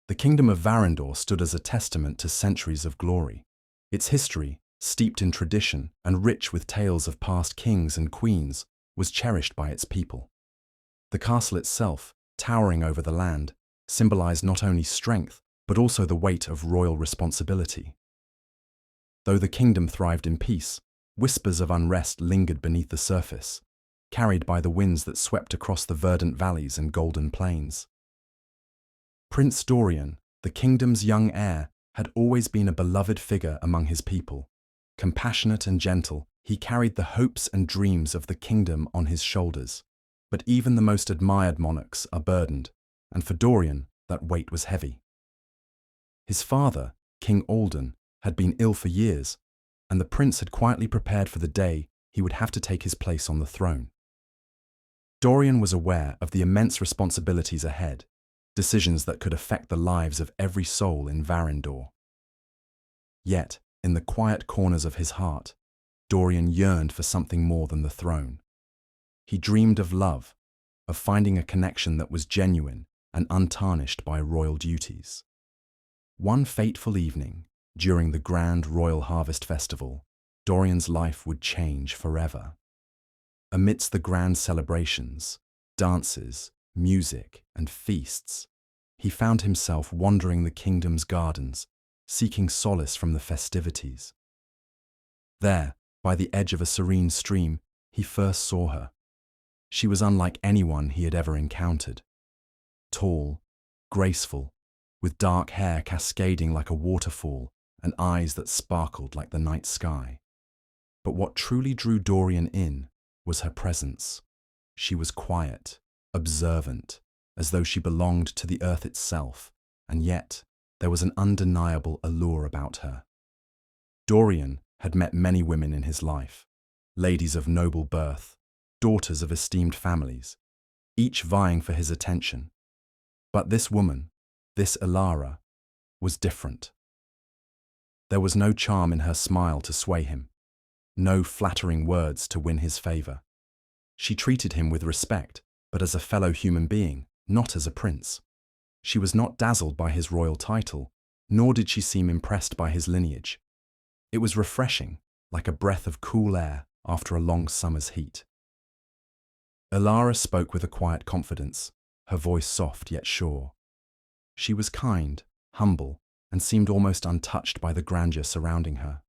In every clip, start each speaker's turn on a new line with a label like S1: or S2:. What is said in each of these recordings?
S1: The kingdom of Varendor stood as a testament to centuries of glory. Its history, steeped in tradition and rich with tales of past kings and queens, was cherished by its people. The castle itself, towering over the land, symbolized not only strength, but also the weight of royal responsibility. Though the kingdom thrived in peace, whispers of unrest lingered beneath the surface, carried by the winds that swept across the verdant valleys and golden plains. Prince Dorian, the kingdom's young heir, had always been a beloved figure among his people. Compassionate and gentle, he carried the hopes and dreams of the kingdom on his shoulders. But even the most admired monarchs are burdened, and for Dorian, that weight was heavy. His father, King Alden, had been ill for years, and the prince had quietly prepared for the day he would have to take his place on the throne. Dorian was aware of the immense responsibilities ahead, decisions that could affect the lives of every soul in Varendor. Yet, in the quiet corners of his heart, Dorian yearned for something more than the throne. He dreamed of love, of finding a connection that was genuine and untarnished by royal duties. One fateful evening, during the grand royal harvest festival, Dorian's life would change forever. Amidst the grand celebrations, dances, music, and feasts, he found himself wandering the kingdom's gardens, seeking solace from the festivities. There, by the edge of a serene stream, he first saw her. She was unlike anyone he had ever encountered. Tall, graceful, with dark hair cascading like a waterfall and eyes that sparkled like the night sky. But what truly drew Dorian in was her presence. She was quiet, observant, as though she belonged to the earth itself, and yet there was an undeniable allure about her. Dorian had met many women in his life, ladies of noble birth, daughters of esteemed families, each vying for his attention. But this woman, this Elara, was different. There was no charm in her smile to sway him, no flattering words to win his favor. She treated him with respect, but as a fellow human being, not as a prince. She was not dazzled by his royal title, nor did she seem impressed by his lineage. It was refreshing, like a breath of cool air after a long summer's heat. Elara spoke with a quiet confidence, her voice soft yet sure. She was kind, humble, and seemed almost untouched by the grandeur surrounding her.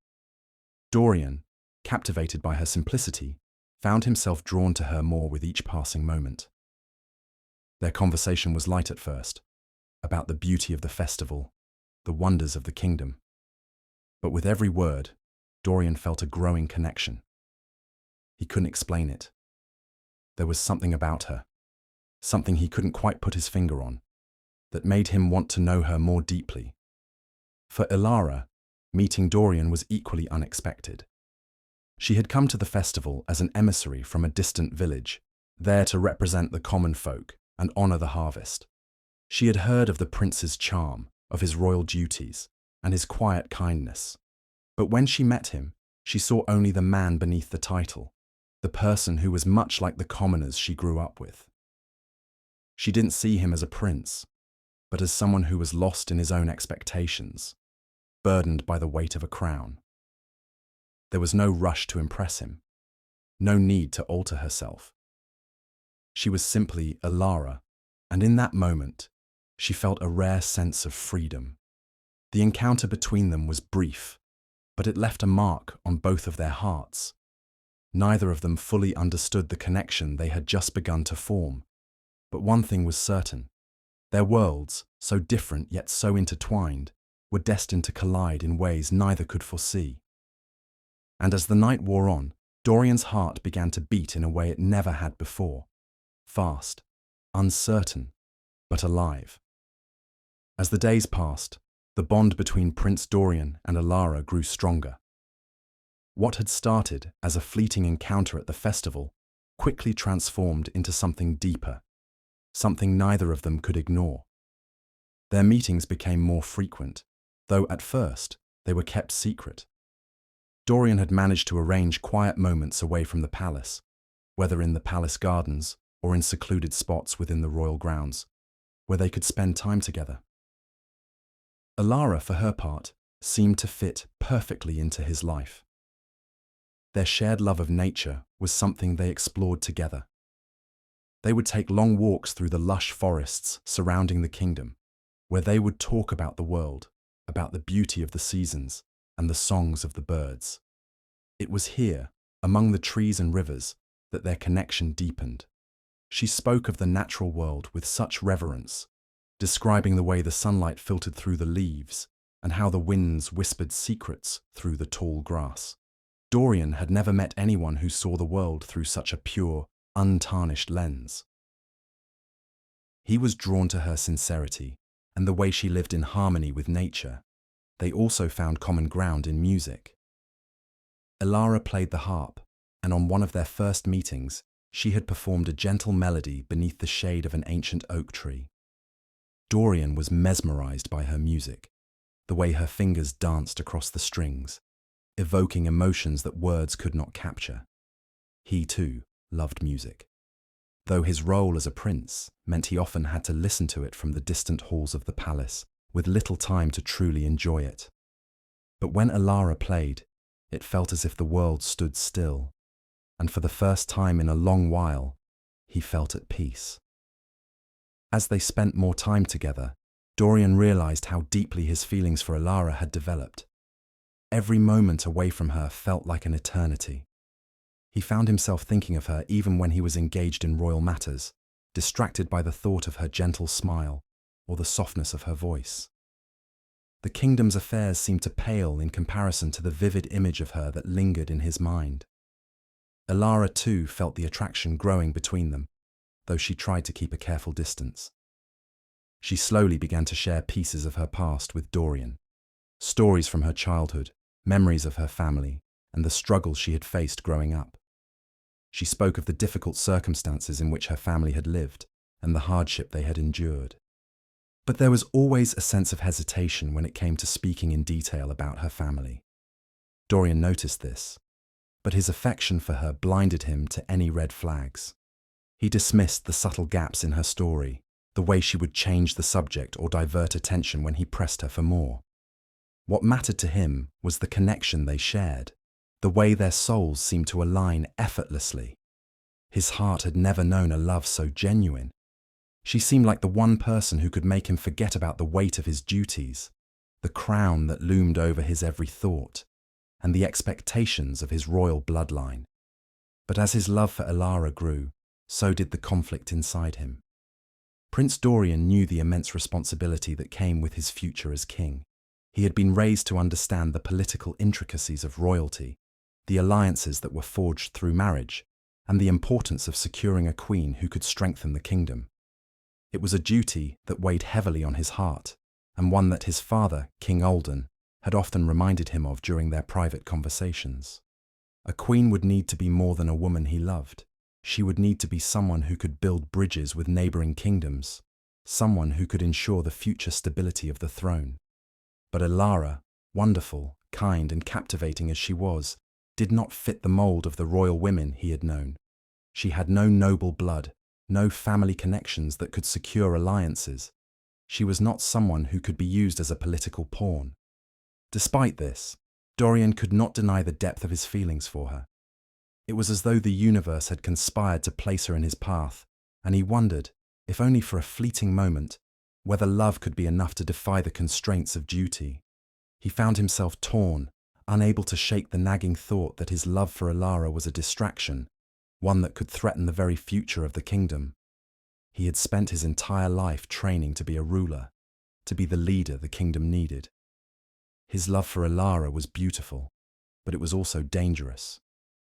S1: Dorian, captivated by her simplicity, found himself drawn to her more with each passing moment. Their conversation was light at first, about the beauty of the festival, the wonders of the kingdom. But with every word, Dorian felt a growing connection. He couldn't explain it. There was something about her, something he couldn't quite put his finger on, that made him want to know her more deeply. For Elara, meeting Dorian was equally unexpected. She had come to the festival as an emissary from a distant village, there to represent the common folk and honor the harvest. She had heard of the prince's charm, of his royal duties, and his quiet kindness. But when she met him, she saw only the man beneath the title, the person who was much like the commoners she grew up with. She didn't see him as a prince, but as someone who was lost in his own expectations, burdened by the weight of a crown. There was no rush to impress him, no need to alter herself. She was simply Elara, and in that moment, she felt a rare sense of freedom. The encounter between them was brief, but it left a mark on both of their hearts. Neither of them fully understood the connection they had just begun to form. But one thing was certain. Their worlds, so different yet so intertwined, were destined to collide in ways neither could foresee. And as the night wore on, Dorian's heart began to beat in a way it never had before. Fast, uncertain, but alive. As the days passed, the bond between Prince Dorian and Elara grew stronger. What had started as a fleeting encounter at the festival quickly transformed into something deeper, something neither of them could ignore. Their meetings became more frequent, though at first they were kept secret. Dorian had managed to arrange quiet moments away from the palace, whether in the palace gardens or in secluded spots within the royal grounds, where they could spend time together. Alara, for her part, seemed to fit perfectly into his life. Their shared love of nature was something they explored together. They would take long walks through the lush forests surrounding the kingdom, where they would talk about the world, about the beauty of the seasons, and the songs of the birds. It was here, among the trees and rivers, that their connection deepened. She spoke of the natural world with such reverence, describing the way the sunlight filtered through the leaves and how the winds whispered secrets through the tall grass. Dorian had never met anyone who saw the world through such a pure, untarnished lens. He was drawn to her sincerity and the way she lived in harmony with nature. They also found common ground in music. Alara played the harp, and on one of their first meetings, she had performed a gentle melody beneath the shade of an ancient oak tree. Dorian was mesmerized by her music, the way her fingers danced across the strings, evoking emotions that words could not capture. He, too, loved music, though his role as a prince meant he often had to listen to it from the distant halls of the palace, with little time to truly enjoy it. But when Alara played, it felt as if the world stood still, and for the first time in a long while, he felt at peace. As they spent more time together, Dorian realized how deeply his feelings for Alara had developed. Every moment away from her felt like an eternity. He found himself thinking of her even when he was engaged in royal matters, distracted by the thought of her gentle smile or the softness of her voice. The kingdom's affairs seemed to pale in comparison to the vivid image of her that lingered in his mind. Alara, too, felt the attraction growing between them, though she tried to keep a careful distance. She slowly began to share pieces of her past with Dorian, stories from her childhood, memories of her family, and the struggles she had faced growing up. She spoke of the difficult circumstances in which her family had lived and the hardship they had endured. But there was always a sense of hesitation when it came to speaking in detail about her family. Dorian noticed this, but his affection for her blinded him to any red flags. He dismissed the subtle gaps in her story, the way she would change the subject or divert attention when he pressed her for more. What mattered to him was the connection they shared, the way their souls seemed to align effortlessly. His heart had never known a love so genuine. She seemed like the one person who could make him forget about the weight of his duties, the crown that loomed over his every thought, and the expectations of his royal bloodline. But as his love for Alara grew, so did the conflict inside him. Prince Dorian knew the immense responsibility that came with his future as king. He had been raised to understand the political intricacies of royalty, the alliances that were forged through marriage, and the importance of securing a queen who could strengthen the kingdom. It was a duty that weighed heavily on his heart, and one that his father, King Alden, had often reminded him of during their private conversations. A queen would need to be more than a woman he loved. She would need to be someone who could build bridges with neighboring kingdoms, someone who could ensure the future stability of the throne. But Alara, wonderful, kind, and captivating as she was, did not fit the mold of the royal women he had known. She had no noble blood, no family connections that could secure alliances. She was not someone who could be used as a political pawn. Despite this, Dorian could not deny the depth of his feelings for her. It was as though the universe had conspired to place her in his path, and he wondered, if only for a fleeting moment, whether love could be enough to defy the constraints of duty. He found himself torn, unable to shake the nagging thought that his love for Alara was a distraction, one that could threaten the very future of the kingdom. He had spent his entire life training to be a ruler, to be the leader the kingdom needed. His love for Alara was beautiful, but it was also dangerous.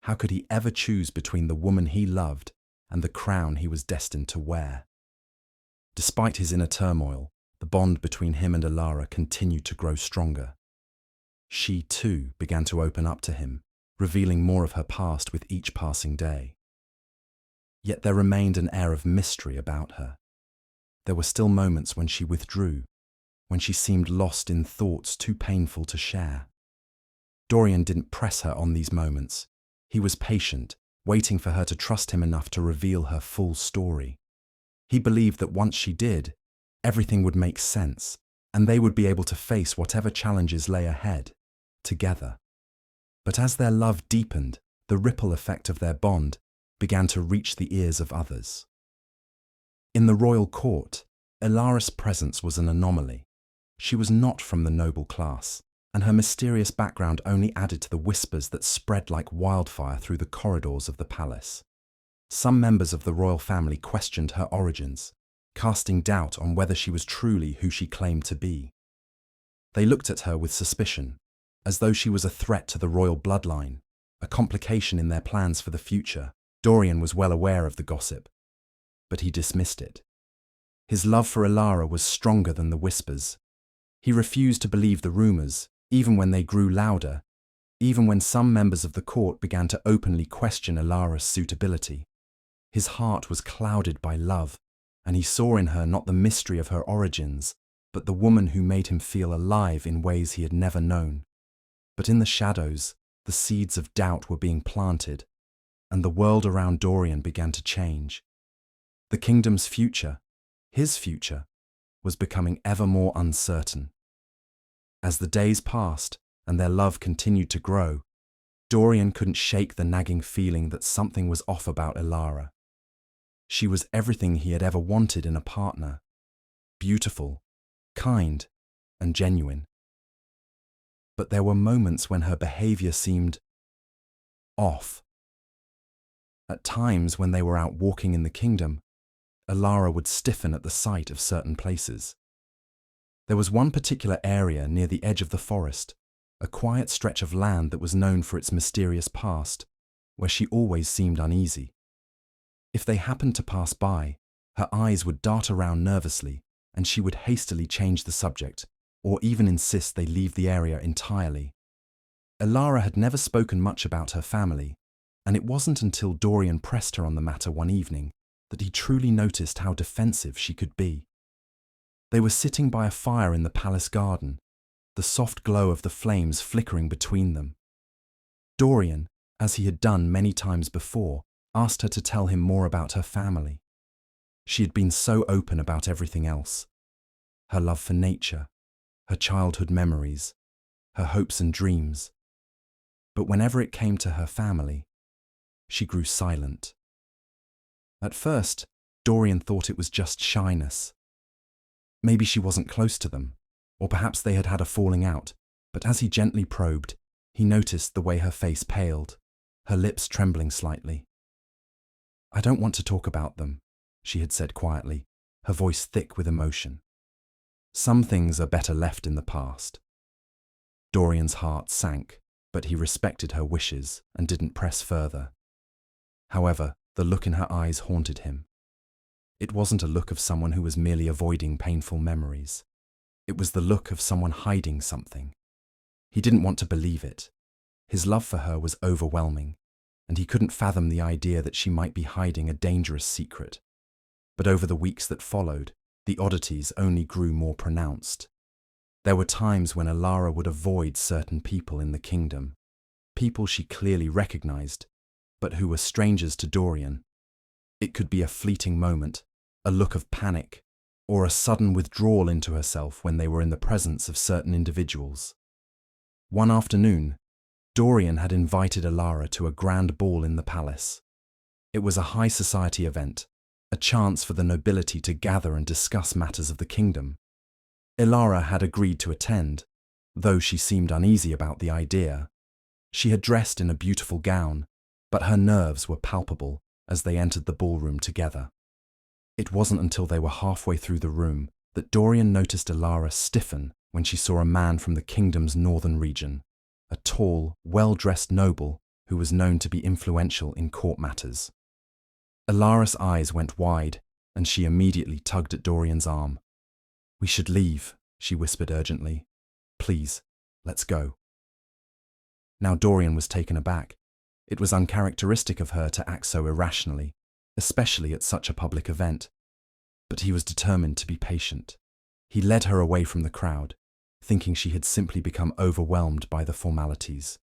S1: How could he ever choose between the woman he loved and the crown he was destined to wear? Despite his inner turmoil, the bond between him and Alara continued to grow stronger. She, too, began to open up to him, revealing more of her past with each passing day. Yet there remained an air of mystery about her. There were still moments when she withdrew, when she seemed lost in thoughts too painful to share. Dorian didn't press her on these moments. He was patient, waiting for her to trust him enough to reveal her full story. He believed that once she did, everything would make sense, and they would be able to face whatever challenges lay ahead, together. But as their love deepened, the ripple effect of their bond began to reach the ears of others. In the royal court, Elara's presence was an anomaly. She was not from the noble class, and her mysterious background only added to the whispers that spread like wildfire through the corridors of the palace. Some members of the royal family questioned her origins, casting doubt on whether she was truly who she claimed to be. They looked at her with suspicion, as though she was a threat to the royal bloodline, a complication in their plans for the future. Dorian was well aware of the gossip, but he dismissed it. His love for Elara was stronger than the whispers. He refused to believe the rumors, even when they grew louder, even when some members of the court began to openly question Elara's suitability. His heart was clouded by love, and he saw in her not the mystery of her origins, but the woman who made him feel alive in ways he had never known. But in the shadows, the seeds of doubt were being planted, and the world around Dorian began to change. The kingdom's future, his future, was becoming ever more uncertain. As the days passed and their love continued to grow, Dorian couldn't shake the nagging feeling that something was off about Elara. She was everything he had ever wanted in a partner: beautiful, kind, and genuine. But there were moments when her behavior seemed off. At times when they were out walking in the kingdom, Elara would stiffen at the sight of certain places. There was one particular area near the edge of the forest, a quiet stretch of land that was known for its mysterious past, where she always seemed uneasy. If they happened to pass by, her eyes would dart around nervously, and she would hastily change the subject, or even insist they leave the area entirely. Elara had never spoken much about her family, and it wasn't until Dorian pressed her on the matter one evening that he truly noticed how defensive she could be. They were sitting by a fire in the palace garden, the soft glow of the flames flickering between them. Dorian, as he had done many times before, asked her to tell him more about her family. She had been so open about everything else: her love for nature, her childhood memories, her hopes and dreams. But whenever it came to her family, she grew silent. At first, Dorian thought it was just shyness. Maybe she wasn't close to them, or perhaps they had had a falling out, but as he gently probed, he noticed the way her face paled, her lips trembling slightly. "I don't want to talk about them," she had said quietly, her voice thick with emotion. "Some things are better left in the past." Dorian's heart sank, but he respected her wishes and didn't press further. However, the look in her eyes haunted him. It wasn't a look of someone who was merely avoiding painful memories. It was the look of someone hiding something. He didn't want to believe it. His love for her was overwhelming, and he couldn't fathom the idea that she might be hiding a dangerous secret. But over the weeks that followed, the oddities only grew more pronounced. There were times when Elara would avoid certain people in the kingdom, people she clearly recognized, but who were strangers to Dorian. It could be a fleeting moment, a look of panic, or a sudden withdrawal into herself when they were in the presence of certain individuals. One afternoon, Dorian had invited Elara to a grand ball in the palace. It was a high society event, a chance for the nobility to gather and discuss matters of the kingdom. Elara had agreed to attend, though she seemed uneasy about the idea. She had dressed in a beautiful gown, but her nerves were palpable as they entered the ballroom together. It wasn't until they were halfway through the room that Dorian noticed Elara stiffen when she saw a man from the kingdom's northern region, a tall, well-dressed noble who was known to be influential in court matters. Elara's eyes went wide, and she immediately tugged at Dorian's arm. "We should leave," she whispered urgently. "Please, let's go." Now Dorian was taken aback. It was uncharacteristic of her to act so irrationally, especially at such a public event. But he was determined to be patient. He led her away from the crowd, thinking she had simply become overwhelmed by the formalities.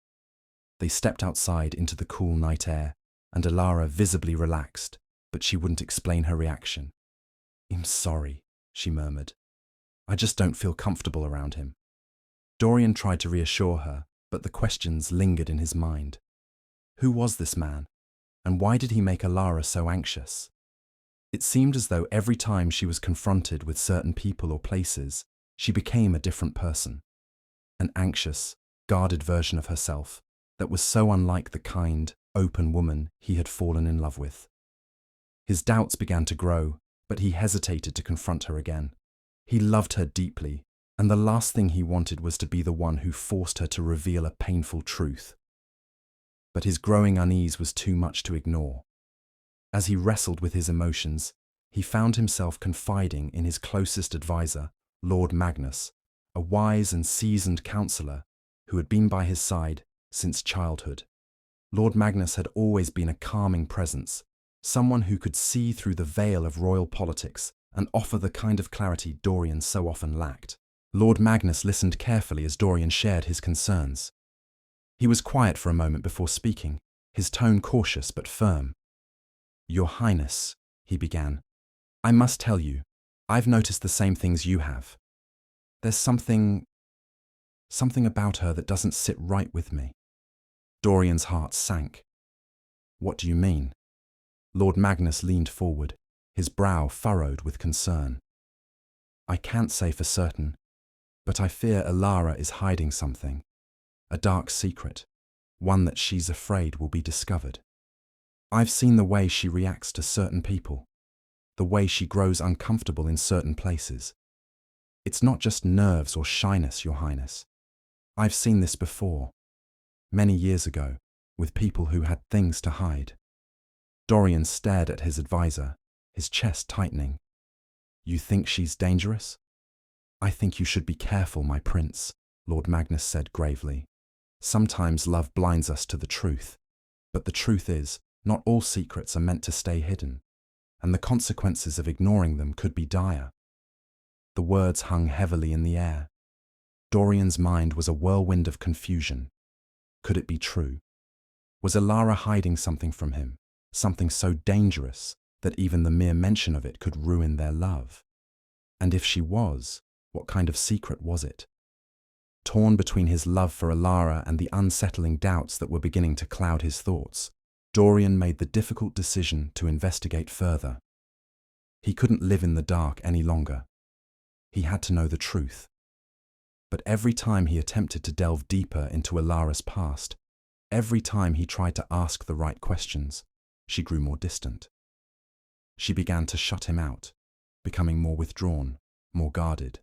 S1: They stepped outside into the cool night air, and Elara visibly relaxed, but she wouldn't explain her reaction. "I'm sorry," she murmured. I just don't feel comfortable around him. Dorian tried to reassure her, but the questions lingered in his mind. Who was this man? And why did he make Alara so anxious? It seemed as though every time she was confronted with certain people or places, she became a different person. An anxious, guarded version of herself that was so unlike the kind, open woman he had fallen in love with. His doubts began to grow, but he hesitated to confront her again. He loved her deeply, and the last thing he wanted was to be the one who forced her to reveal a painful truth. But his growing unease was too much to ignore. As he wrestled with his emotions, he found himself confiding in his closest advisor, Lord Magnus, a wise and seasoned counselor who had been by his side since childhood. Lord Magnus had always been a calming presence, someone who could see through the veil of royal politics and offer the kind of clarity Dorian so often lacked. Lord Magnus listened carefully as Dorian shared his concerns. He was quiet for a moment before speaking, his tone cautious but firm. "Your Highness," he began, "I must tell you, I've noticed the same things you have. There's something about her that doesn't sit right with me." Dorian's heart sank. "What do you mean?" Lord Magnus leaned forward, his brow furrowed with concern. "I can't say for certain, but I fear Alara is hiding something. A dark secret, one that she's afraid will be discovered. I've seen the way she reacts to certain people, the way she grows uncomfortable in certain places. It's not just nerves or shyness, Your Highness. I've seen this before, many years ago, with people who had things to hide." Dorian stared at his advisor, his chest tightening. "You think she's dangerous?" "I think you should be careful, my prince," Lord Magnus said gravely. "Sometimes love blinds us to the truth, but the truth is, not all secrets are meant to stay hidden, and the consequences of ignoring them could be dire." The words hung heavily in the air. Dorian's mind was a whirlwind of confusion. Could it be true? Was Alara hiding something from him, something so dangerous that even the mere mention of it could ruin their love? And if she was, what kind of secret was it? Torn between his love for Alara and the unsettling doubts that were beginning to cloud his thoughts, Dorian made the difficult decision to investigate further. He couldn't live in the dark any longer. He had to know the truth. But every time he attempted to delve deeper into Alara's past, every time he tried to ask the right questions, she grew more distant. She began to shut him out, becoming more withdrawn, more guarded.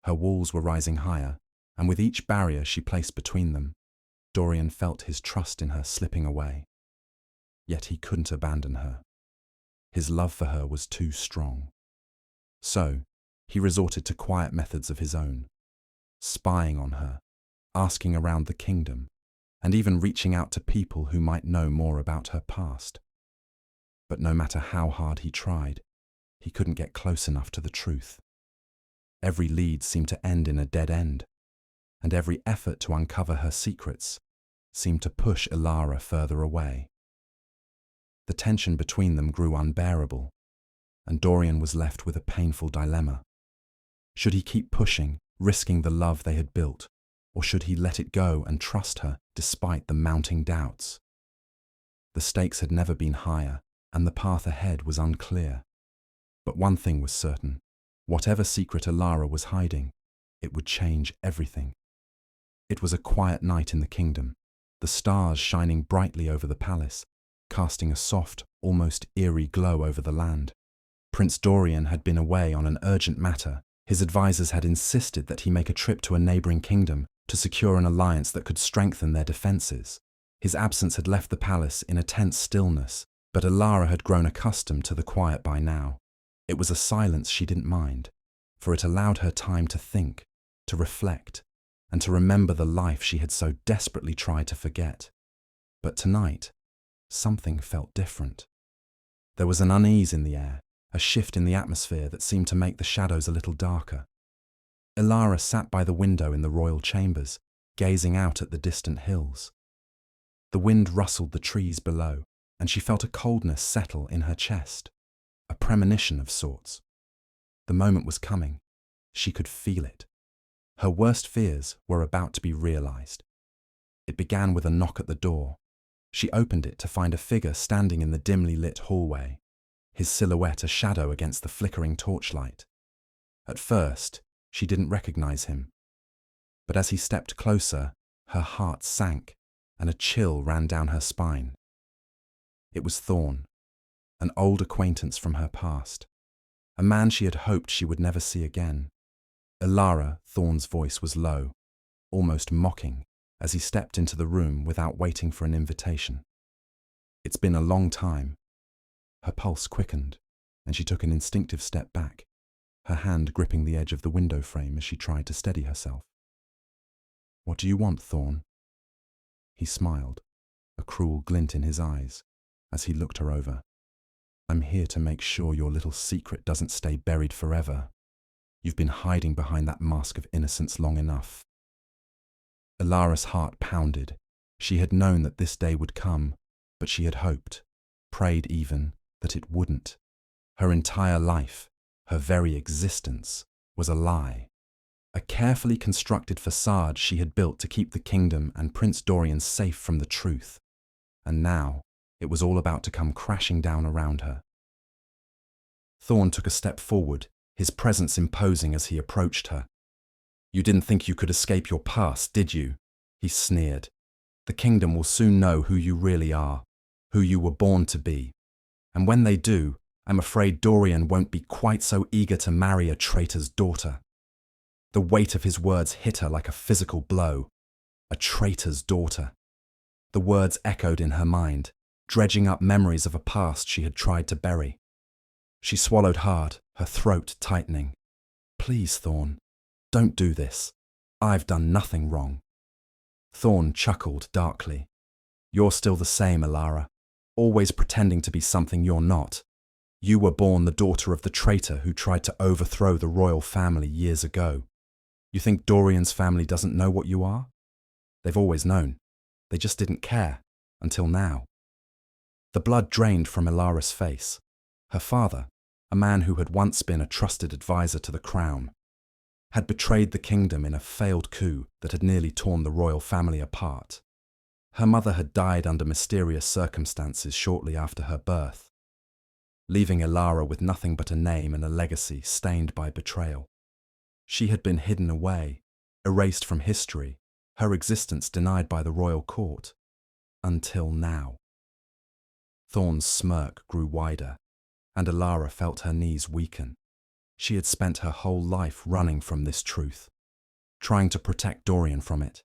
S1: Her walls were rising higher, and with each barrier she placed between them, Dorian felt his trust in her slipping away. Yet he couldn't abandon her. His love for her was too strong. So, he resorted to quiet methods of his own, spying on her, asking around the kingdom, and even reaching out to people who might know more about her past. But no matter how hard he tried, he couldn't get close enough to the truth. Every lead seemed to end in a dead end, and every effort to uncover her secrets seemed to push Alara further away. The tension between them grew unbearable, and Dorian was left with a painful dilemma. Should he keep pushing, risking the love they had built, or should he let it go and trust her despite the mounting doubts? The stakes had never been higher, and the path ahead was unclear. But one thing was certain. Whatever secret Alara was hiding, it would change everything. It was a quiet night in the kingdom, the stars shining brightly over the palace, casting a soft, almost eerie glow over the land. Prince Dorian had been away on an urgent matter. His advisors had insisted that he make a trip to a neighboring kingdom to secure an alliance that could strengthen their defenses. His absence had left the palace in a tense stillness, but Alara had grown accustomed to the quiet by now. It was a silence she didn't mind, for it allowed her time to think, to reflect, and to remember the life she had so desperately tried to forget. But tonight, something felt different. There was an unease in the air, a shift in the atmosphere that seemed to make the shadows a little darker. Alara sat by the window in the royal chambers, gazing out at the distant hills. The wind rustled the trees below, and she felt a coldness settle in her chest, a premonition of sorts. The moment was coming. She could feel it. Her worst fears were about to be realized. It began with a knock at the door. She opened it to find a figure standing in the dimly lit hallway, his silhouette a shadow against the flickering torchlight. At first, she didn't recognize him. But as he stepped closer, her heart sank and a chill ran down her spine. It was Thorn, an old acquaintance from her past, a man she had hoped she would never see again. Elara, Thorn's voice was low, almost mocking, as he stepped into the room without waiting for an invitation. It's been a long time. Her pulse quickened, and she took an instinctive step back, her hand gripping the edge of the window frame as she tried to steady herself. "What do you want, Thorn?" He smiled, a cruel glint in his eyes, as he looked her over. "I'm here to make sure your little secret doesn't stay buried forever. You've been hiding behind that mask of innocence long enough." Elara's heart pounded. She had known that this day would come, but she had hoped, prayed even, that it wouldn't. Her entire life, her very existence, was a lie. A carefully constructed facade she had built to keep the kingdom and Prince Dorian safe from the truth. And now, it was all about to come crashing down around her. Thorn took a step forward, his presence imposing as he approached her. "You didn't think you could escape your past, did you?" he sneered. "The kingdom will soon know who you really are, who you were born to be. And when they do, I'm afraid Dorian won't be quite so eager to marry a traitor's daughter." The weight of his words hit her like a physical blow. A traitor's daughter. The words echoed in her mind, dredging up memories of a past she had tried to bury. She swallowed hard, her throat tightening. "Please, Thorn, don't do this. I've done nothing wrong." Thorn chuckled darkly. "You're still the same, Elara, always pretending to be something you're not. You were born the daughter of the traitor who tried to overthrow the royal family years ago. You think Dorian's family doesn't know what you are? They've always known. They just didn't care, until now." The blood drained from Elara's face. Her father, a man who had once been a trusted advisor to the crown, had betrayed the kingdom in a failed coup that had nearly torn the royal family apart. Her mother had died under mysterious circumstances shortly after her birth, leaving Elara with nothing but a name and a legacy stained by betrayal. She had been hidden away, erased from history, her existence denied by the royal court. Until now. Thorn's smirk grew wider, and Elara felt her knees weaken. She had spent her whole life running from this truth, trying to protect Dorian from it.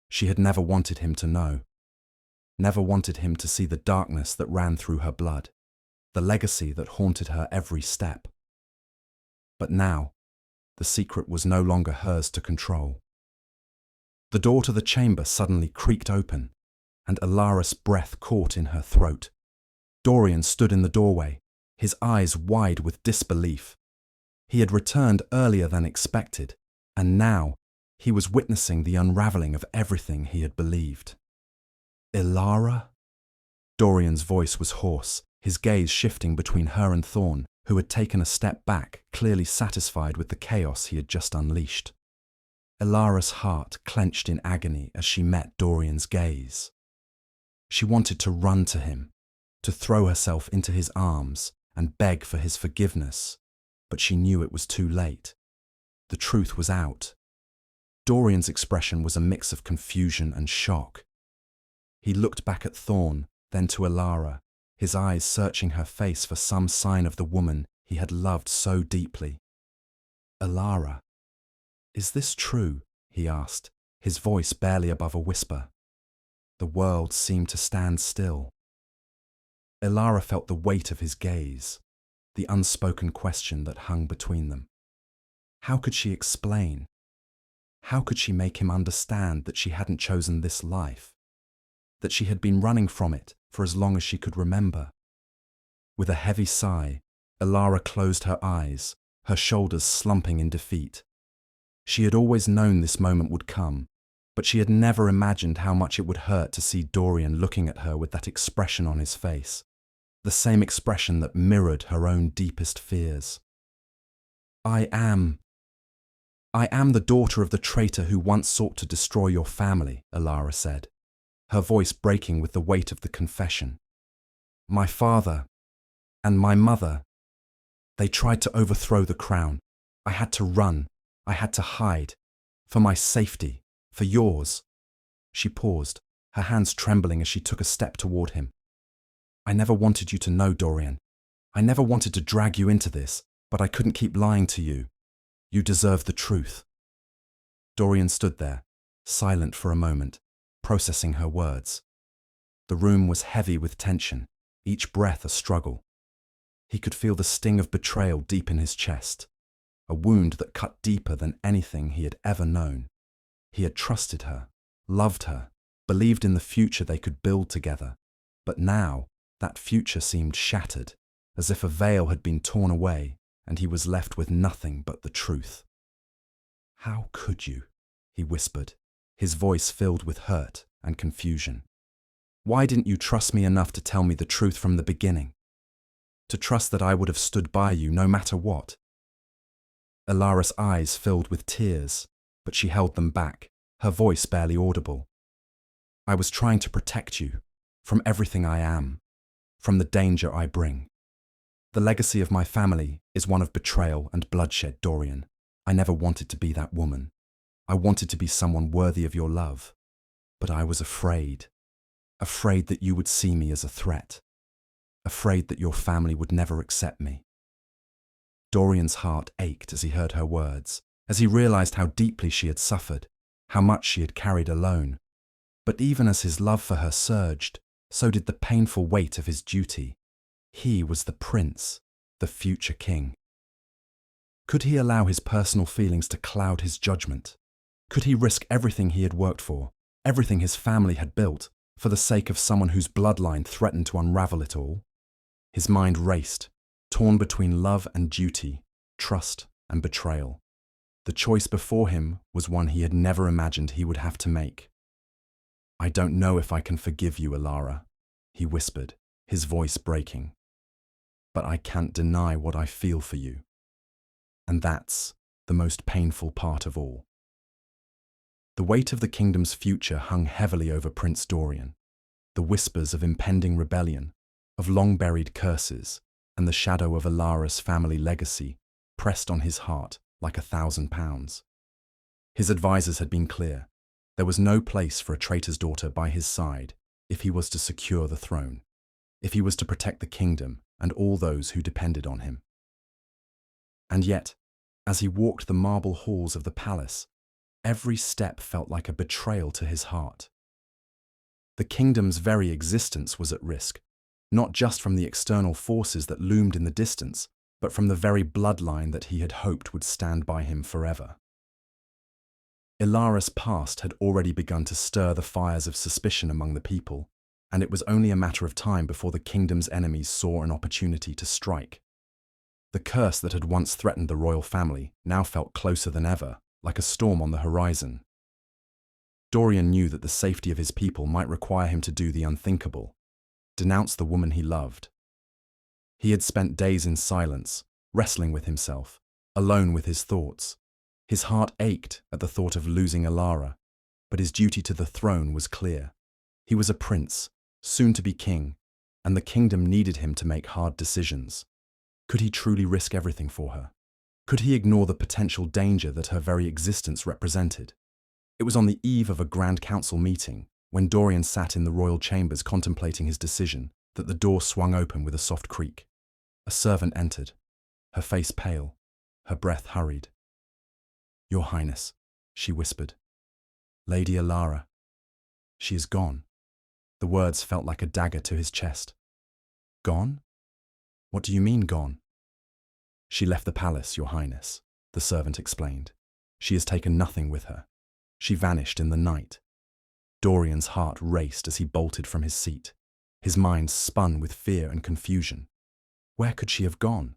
S1: She had never wanted him to know, never wanted him to see the darkness that ran through her blood, the legacy that haunted her every step. But now, the secret was no longer hers to control. The door to the chamber suddenly creaked open, and Elara's breath caught in her throat. Dorian stood in the doorway, his eyes wide with disbelief. He had returned earlier than expected, and now he was witnessing the unraveling of everything he had believed. "Elara?" Dorian's voice was hoarse, his gaze shifting between her and Thorn, who had taken a step back, clearly satisfied with the chaos he had just unleashed. Elara's heart clenched in agony as she met Dorian's gaze. She wanted to run to him, to throw herself into his arms and beg for his forgiveness, but she knew it was too late. The truth was out. Dorian's expression was a mix of confusion and shock. He looked back at Thorn, then to Elara, his eyes searching her face for some sign of the woman he had loved so deeply. "Elara, is this true?" he asked, his voice barely above a whisper. The world seemed to stand still. Elara felt the weight of his gaze, the unspoken question that hung between them. How could she explain? How could she make him understand that she hadn't chosen this life? That she had been running from it for as long as she could remember? With a heavy sigh, Elara closed her eyes, her shoulders slumping in defeat. She had always known this moment would come, but she had never imagined how much it would hurt to see Dorian looking at her with that expression on his face, the same expression that mirrored her own deepest fears. "I am," I am the daughter of the traitor who once sought to destroy your family, Alara said, her voice breaking with the weight of the confession. My father and my mother, they tried to overthrow the crown. I had to run. I had to hide. For my safety, for yours. She paused, her hands trembling as she took a step toward him. I never wanted you to know, Dorian. I never wanted to drag you into this, but I couldn't keep lying to you. You deserve the truth. Dorian stood there, silent for a moment, processing her words. The room was heavy with tension, each breath a struggle. He could feel the sting of betrayal deep in his chest, a wound that cut deeper than anything he had ever known. He had trusted her, loved her, believed in the future they could build together, but now that future seemed shattered, as if a veil had been torn away and he was left with nothing but the truth. How could you? He whispered, his voice filled with hurt and confusion. Why didn't you trust me enough to tell me the truth from the beginning? To trust that I would have stood by you no matter what? Alara's eyes filled with tears, but she held them back, her voice barely audible. I was trying to protect you, from everything I am, from the danger I bring. The legacy of my family is one of betrayal and bloodshed, Dorian. I never wanted to be that woman. I wanted to be someone worthy of your love. But I was afraid. Afraid that you would see me as a threat. Afraid that your family would never accept me. Dorian's heart ached as he heard her words, as he realized how deeply she had suffered, how much she had carried alone. But even as his love for her surged, so did the painful weight of his duty. He was the prince, the future king. Could he allow his personal feelings to cloud his judgment? Could he risk everything he had worked for, everything his family had built, for the sake of someone whose bloodline threatened to unravel it all? His mind raced, torn between love and duty, trust and betrayal. The choice before him was one he had never imagined he would have to make. I don't know if I can forgive you, Alara, he whispered, his voice breaking. But I can't deny what I feel for you. And that's the most painful part of all. The weight of the kingdom's future hung heavily over Prince Dorian. The whispers of impending rebellion, of long-buried curses, and the shadow of Alara's family legacy pressed on his heart like 1,000 pounds. His advisors had been clear. There was no place for a traitor's daughter by his side if he was to secure the throne, if he was to protect the kingdom and all those who depended on him. And yet, as he walked the marble halls of the palace, every step felt like a betrayal to his heart. The kingdom's very existence was at risk, not just from the external forces that loomed in the distance, but from the very bloodline that he had hoped would stand by him forever. Alara's past had already begun to stir the fires of suspicion among the people, and it was only a matter of time before the kingdom's enemies saw an opportunity to strike. The curse that had once threatened the royal family now felt closer than ever, like a storm on the horizon. Dorian knew that the safety of his people might require him to do the unthinkable, denounce the woman he loved. He had spent days in silence, wrestling with himself, alone with his thoughts. His heart ached at the thought of losing Alara, but his duty to the throne was clear. He was a prince, soon to be king, and the kingdom needed him to make hard decisions. Could he truly risk everything for her? Could he ignore the potential danger that her very existence represented? It was on the eve of a Grand Council meeting, when Dorian sat in the royal chambers contemplating his decision, that the door swung open with a soft creak. A servant entered, her face pale, her breath hurried. "Your Highness," she whispered. "Lady Alara. She is gone." The words felt like a dagger to his chest. "Gone? What do you mean, gone?" "She left the palace, Your Highness," the servant explained. "She has taken nothing with her. She vanished in the night." Dorian's heart raced as he bolted from his seat. His mind spun with fear and confusion. Where could she have gone?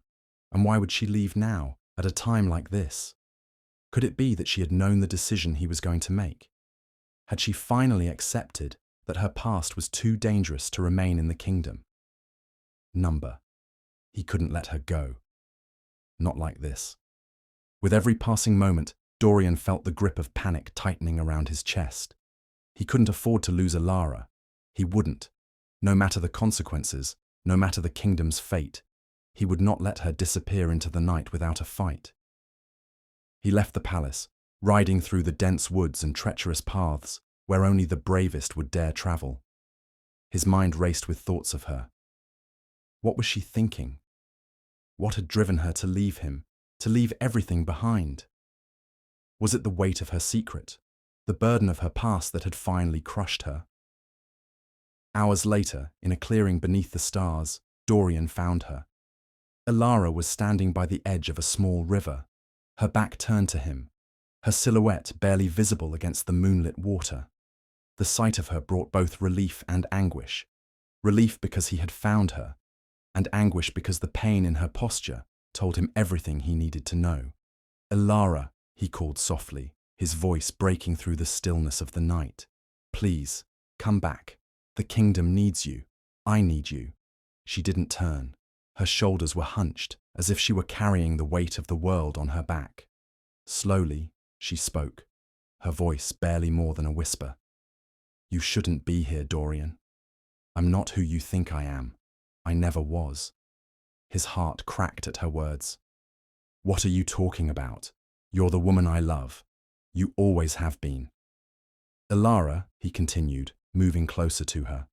S1: And why would she leave now, at a time like this? Could it be that she had known the decision he was going to make? Had she finally accepted that her past was too dangerous to remain in the kingdom? Number. He couldn't let her go. Not like this. With every passing moment, Dorian felt the grip of panic tightening around his chest. He couldn't afford to lose Alara. He wouldn't. No matter the consequences, no matter the kingdom's fate, he would not let her disappear into the night without a fight. He left the palace, riding through the dense woods and treacherous paths where only the bravest would dare travel. His mind raced with thoughts of her. What was she thinking? What had driven her to leave him, to leave everything behind? Was it the weight of her secret, the burden of her past that had finally crushed her? Hours later, in a clearing beneath the stars, Dorian found her. Alara was standing by the edge of a small river, her back turned to him, her silhouette barely visible against the moonlit water. The sight of her brought both relief and anguish. Relief because he had found her, and anguish because the pain in her posture told him everything he needed to know. "Alara," he called softly, his voice breaking through the stillness of the night. "Please, come back. The kingdom needs you. I need you." She didn't turn. Her shoulders were hunched, as if she were carrying the weight of the world on her back. Slowly, she spoke, her voice barely more than a whisper. "You shouldn't be here, Dorian. I'm not who you think I am. I never was." His heart cracked at her words. "What are you talking about? You're the woman I love. You always have been." "Alara," he continued, moving closer to her,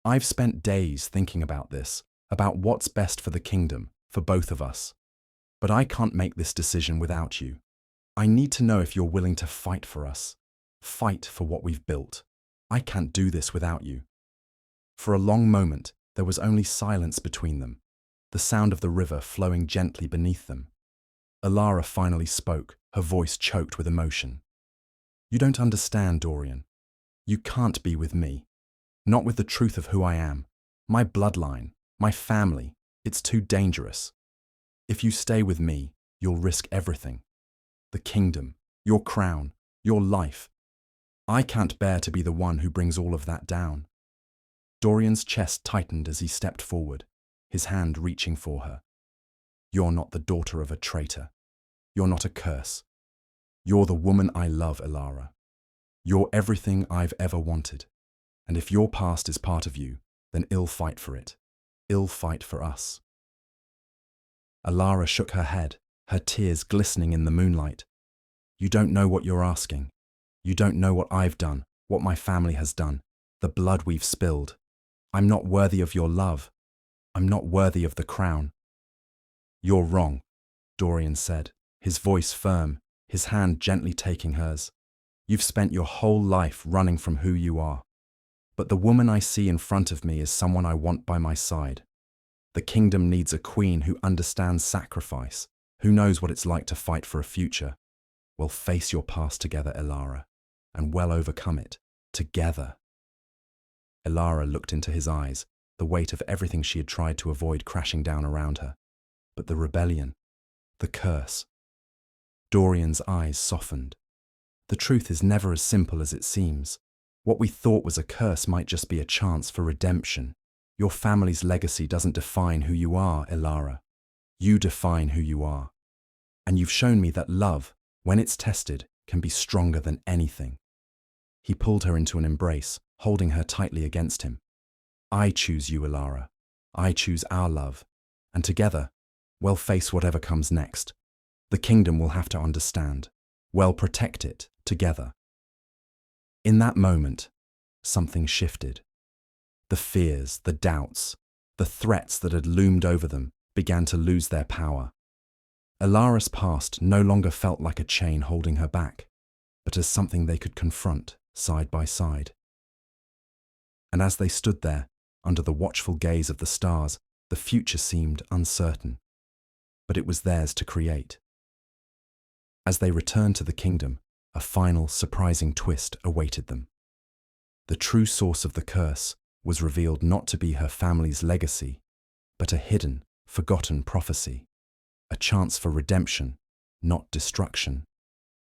S1: "I've spent days thinking about this, about what's best for the kingdom, for both of us. But I can't make this decision without you. I need to know if you're willing to fight for us, fight for what we've built. I can't do this without you." For a long moment, there was only silence between them, the sound of the river flowing gently beneath them. Alara finally spoke, her voice choked with emotion. "You don't understand, Dorian. You can't be with me. Not with the truth of who I am. My bloodline, my family, it's too dangerous. If you stay with me, you'll risk everything. The kingdom, your crown, your life. I can't bear to be the one who brings all of that down." Dorian's chest tightened as he stepped forward, his hand reaching for her. "You're not the daughter of a traitor. You're not a curse. You're the woman I love, Alara. You're everything I've ever wanted. And if your past is part of you, then I'll fight for it. I'll fight for us." Alara shook her head, her tears glistening in the moonlight. "You don't know what you're asking. You don't know what I've done, what my family has done, the blood we've spilled. I'm not worthy of your love. I'm not worthy of the crown." "You're wrong," Dorian said, his voice firm, his hand gently taking hers. "You've spent your whole life running from who you are. But the woman I see in front of me is someone I want by my side. The kingdom needs a queen who understands sacrifice, who knows what it's like to fight for a future. We'll face your past together, Alara, and we'll overcome it, together." Alara looked into his eyes, the weight of everything she had tried to avoid crashing down around her. But the rebellion, the curse. Dorian's eyes softened. The truth is never as simple as it seems. What we thought was a curse might just be a chance for redemption. Your family's legacy doesn't define who you are, Alara. You define who you are. And you've shown me that love, when it's tested, can be stronger than anything. He pulled her into an embrace, holding her tightly against him. "I choose you, Alara. I choose our love. And together, we'll face whatever comes next. The kingdom will have to understand. We'll protect it, together." In that moment, something shifted. The fears, the doubts, the threats that had loomed over them began to lose their power. Alara's past no longer felt like a chain holding her back, but as something they could confront side by side. And as they stood there, under the watchful gaze of the stars, the future seemed uncertain, but it was theirs to create. As they returned to the kingdom, a final, surprising twist awaited them. The true source of the curse was revealed not to be her family's legacy, but a hidden, forgotten prophecy, a chance for redemption, not destruction.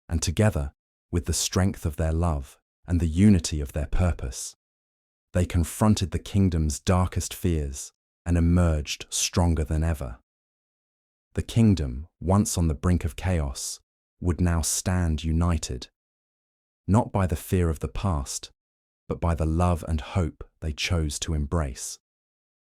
S1: And together, with the strength of their love and the unity of their purpose, they confronted the kingdom's darkest fears and emerged stronger than ever. The kingdom, once on the brink of chaos, would now stand united, not by the fear of the past, but by the love and hope they chose to embrace.